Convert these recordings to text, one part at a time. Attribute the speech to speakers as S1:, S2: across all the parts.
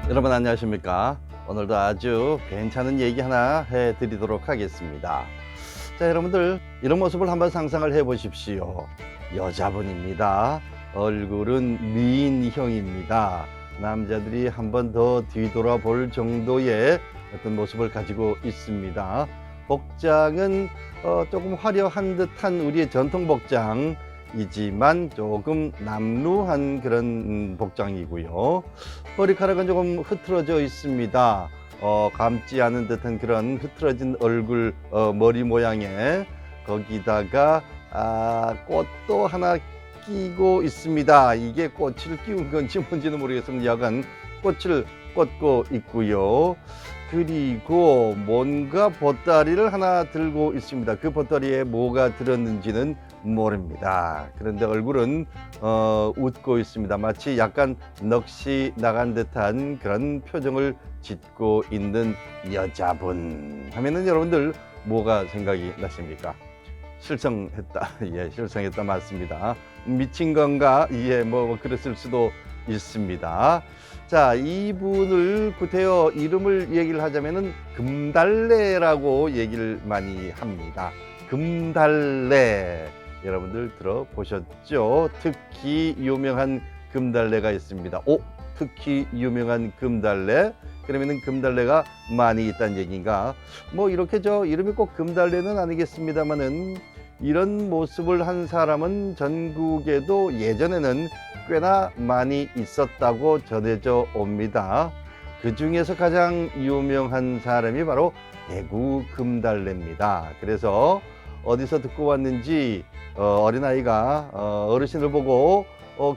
S1: 여러분 안녕하십니까? 오늘도 아주 괜찮은 얘기 하나 해드리도록 하겠습니다. 자, 여러분들 이런 모습을 한번 상상을 해 보십시오. 여자분입니다. 얼굴은 미인형입니다. 남자들이 한 번 더 뒤돌아볼 정도의 어떤 모습을 가지고 있습니다. 복장은 조금 화려한 듯한 우리의 전통 복장이지만 조금 남루한 그런 복장이고요. 머리카락은 조금 흐트러져 있습니다. 감지 않은 듯한 그런 흐트러진 얼굴, 머리 모양에 거기다가 꽃도 하나 끼고 있습니다. 이게 꽃을 끼운 건지 뭔지는 모르겠습니다. 여간 꽃을 꽂고 있고요. 그리고 뭔가 보따리를 하나 들고 있습니다. 그 보따리에 뭐가 들었는지는 모릅니다. 그런데 얼굴은 웃고 있습니다. 마치 약간 넋이 나간 듯한 그런 표정을 짓고 있는 여자분 하면은 여러분들 뭐가 생각이 나십니까? 실성했다. 예, 실성했다 맞습니다. 미친 건가? 예, 뭐 그랬을 수도 있습니다. 자, 이분을 구태여 이름을 얘기를 하자면은 금달래라고 얘기를 많이 합니다. 금달래. 여러분들 들어보셨죠? 특히 유명한 금달래가 있습니다. 특히 유명한 금달래? 그러면은 금달래가 많이 있다는 얘기인가? 뭐 이렇게 이름이 꼭 금달래는 아니겠습니다만은 이런 모습을 한 사람은 전국에도 예전에는 꽤나 많이 있었다고 전해져 옵니다. 그 중에서 가장 유명한 사람이 바로 대구 금달래입니다. 그래서 어디서 듣고 왔는지 어린아이가 어르신을 보고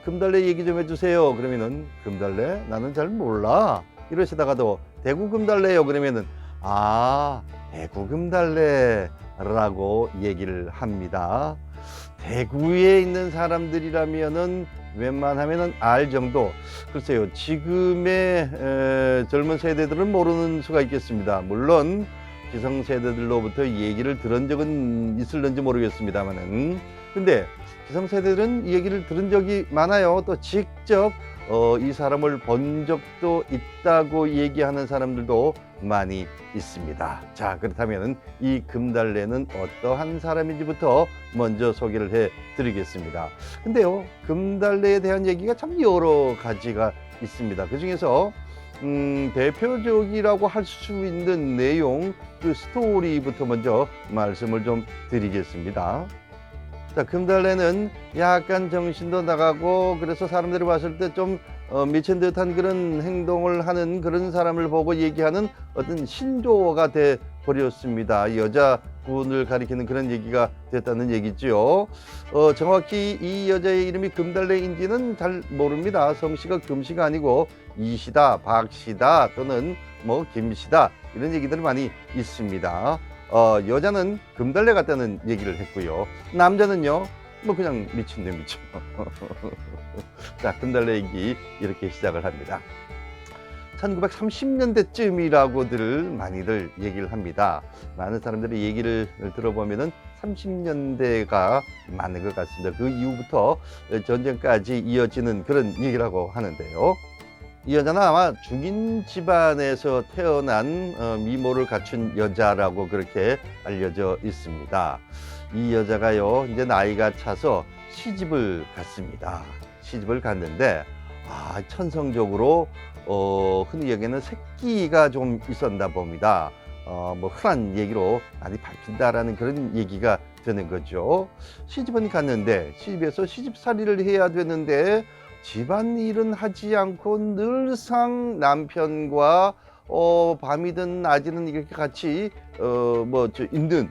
S1: 금달래 얘기 좀 해주세요. 그러면은 금달래? 나는 잘 몰라. 이러시다가도 대구 금달래요. 그러면은 대구 금달래라고 얘기를 합니다. 대구에 있는 사람들이라면은 웬만하면은 알 정도. 글쎄요, 지금의 젊은 세대들은 모르는 수가 있겠습니다. 물론 기성세대들로부터 얘기를 들은 적은 있을는지 모르겠습니다만은, 근데 기성세대들은 이 얘기를 들은 적이 많아요. 또 직접 이 사람을 본 적도 있다고 얘기하는 사람들도 많이 있습니다. 자, 그렇다면 이 금달래는 어떠한 사람인지부터 먼저 소개를 해 드리겠습니다. 근데요, 금달래에 대한 얘기가 참 여러 가지가 있습니다. 그 중에서 대표적이라고 할 수 있는 내용, 그 스토리부터 먼저 말씀을 좀 드리겠습니다. 자, 금달래는 약간 정신도 나가고 그래서 사람들이 봤을 때 좀 미친 듯한 그런 행동을 하는 그런 사람을 보고 얘기하는 어떤 신조어가 돼 버렸습니다. 여자분을 가리키는 그런 얘기가 됐다는 얘기죠. 정확히 이 여자의 이름이 금달래인지는 잘 모릅니다. 성씨가 금씨가 아니고 이시다, 박씨다 또는 뭐 김씨다 이런 얘기들이 많이 있습니다. 여자는 금달래 같다는 얘기를 했고요. 남자는요, 뭐 그냥 미친데 미쳐. 자, 금달래 얘기 이렇게 시작을 합니다. 1930년대쯤이라고들 많이들 얘기를 합니다. 많은 사람들이 얘기를 들어보면은 30년대가 맞는 것 같습니다. 그 이후부터 전쟁까지 이어지는 그런 얘기라고 하는데요. 이 여자는 아마 중인 집안에서 태어난 미모를 갖춘 여자라고 그렇게 알려져 있습니다. 이 여자가요, 이제 나이가 차서 시집을 갔습니다. 시집을 갔는데 천성적으로 흔히 여기는 새끼가 좀 있었나 봅니다. 뭐 흔한 얘기로 많이 밝힌다라는 그런 얘기가 되는 거죠. 시집은 갔는데 시집에서 시집살이를 해야 되는데 집안일은 하지 않고 늘상 남편과 밤이든 낮이든 이렇게 같이 있는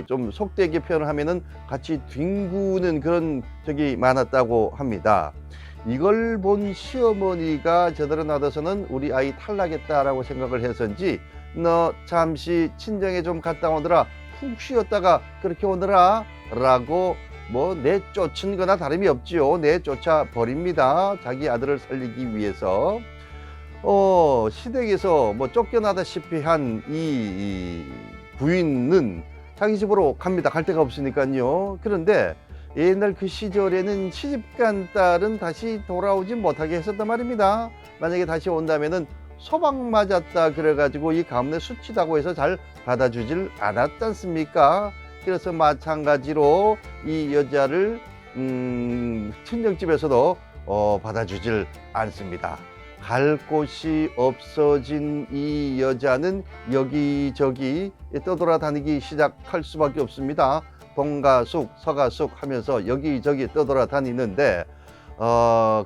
S1: 좀 속되게 표현을 하면은 같이 뒹구는 그런 적이 많았다고 합니다. 이걸 본 시어머니가 저더러 놔둬서는 우리 아이 탈나겠다라고 생각을 해서인지 너 잠시 친정에 좀 갔다 오느라 푹 쉬었다가 그렇게 오느라 라고 내쫓은 거나 다름이 없지요. 내쫓아 버립니다. 자기 아들을 살리기 위해서. 시댁에서 쫓겨나다시피 한 이 부인은 자기 집으로 갑니다. 갈 데가 없으니까요. 그런데 옛날 그 시절에는 시집간 딸은 다시 돌아오지 못하게 했었단 말입니다. 만약에 다시 온다면은 소방 맞았다 그래가지고 이 가문에 수치다고 해서 잘 받아주질 않았지 않습니까? 그래서 마찬가지로 이 여자를 친정집에서도 받아주질 않습니다. 갈 곳이 없어진 이 여자는 여기저기 떠돌아다니기 시작할 수밖에 없습니다. 동가숙 서가숙 하면서 여기저기 떠돌아다니는데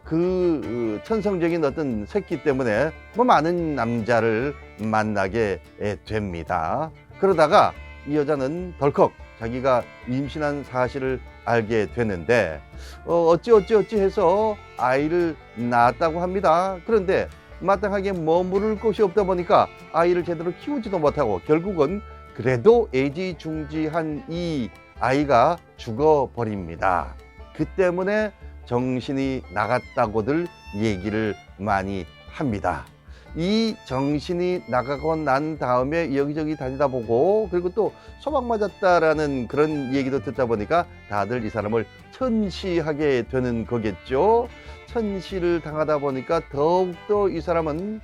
S1: 그 천성적인 어떤 새끼 때문에 많은 남자를 만나게 됩니다. 그러다가 이 여자는 덜컥 자기가 임신한 사실을 알게 되는데 어찌 해서 아이를 낳았다고 합니다. 그런데 마땅하게 머무를 곳이 없다 보니까 아이를 제대로 키우지도 못하고 결국은 그래도 애지중지한 이 아이가 죽어버립니다. 그 때문에 정신이 나갔다고들 얘기를 많이 합니다. 이 정신이 나가고 난 다음에 여기저기 다니다 보고 그리고 또 소방 맞았다라는 그런 얘기도 듣다 보니까 다들 이 사람을 천시하게 되는 거겠죠. 천시를 당하다 보니까 더욱더 이 사람은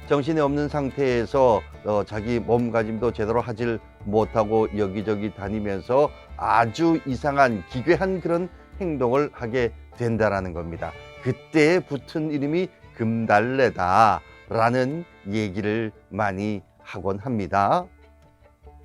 S1: 정신이 없는 상태에서 자기 몸가짐도 제대로 하질 못하고 여기저기 다니면서 아주 이상한 기괴한 그런 행동을 하게 된다라는 겁니다. 그때 붙은 이름이 금달래다 라는 얘기를 많이 하곤 합니다.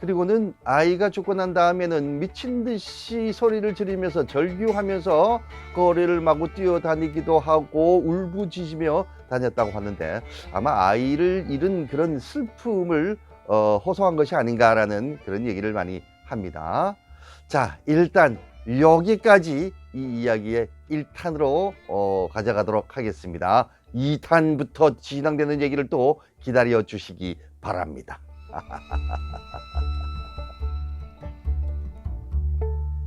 S1: 그리고는 아이가 죽고 난 다음에는 미친 듯이 소리를 지르면서 절규하면서 거리를 마구 뛰어다니기도 하고 울부짖으며 다녔다고 하는데 아마 아이를 잃은 그런 슬픔을 호소한 것이 아닌가라는 그런 얘기를 많이 합니다. 자, 일단 여기까지 이 이야기의 1탄으로 가져가도록 하겠습니다. 2탄부터 진행되는 얘기를 또 기다려 주시기 바랍니다.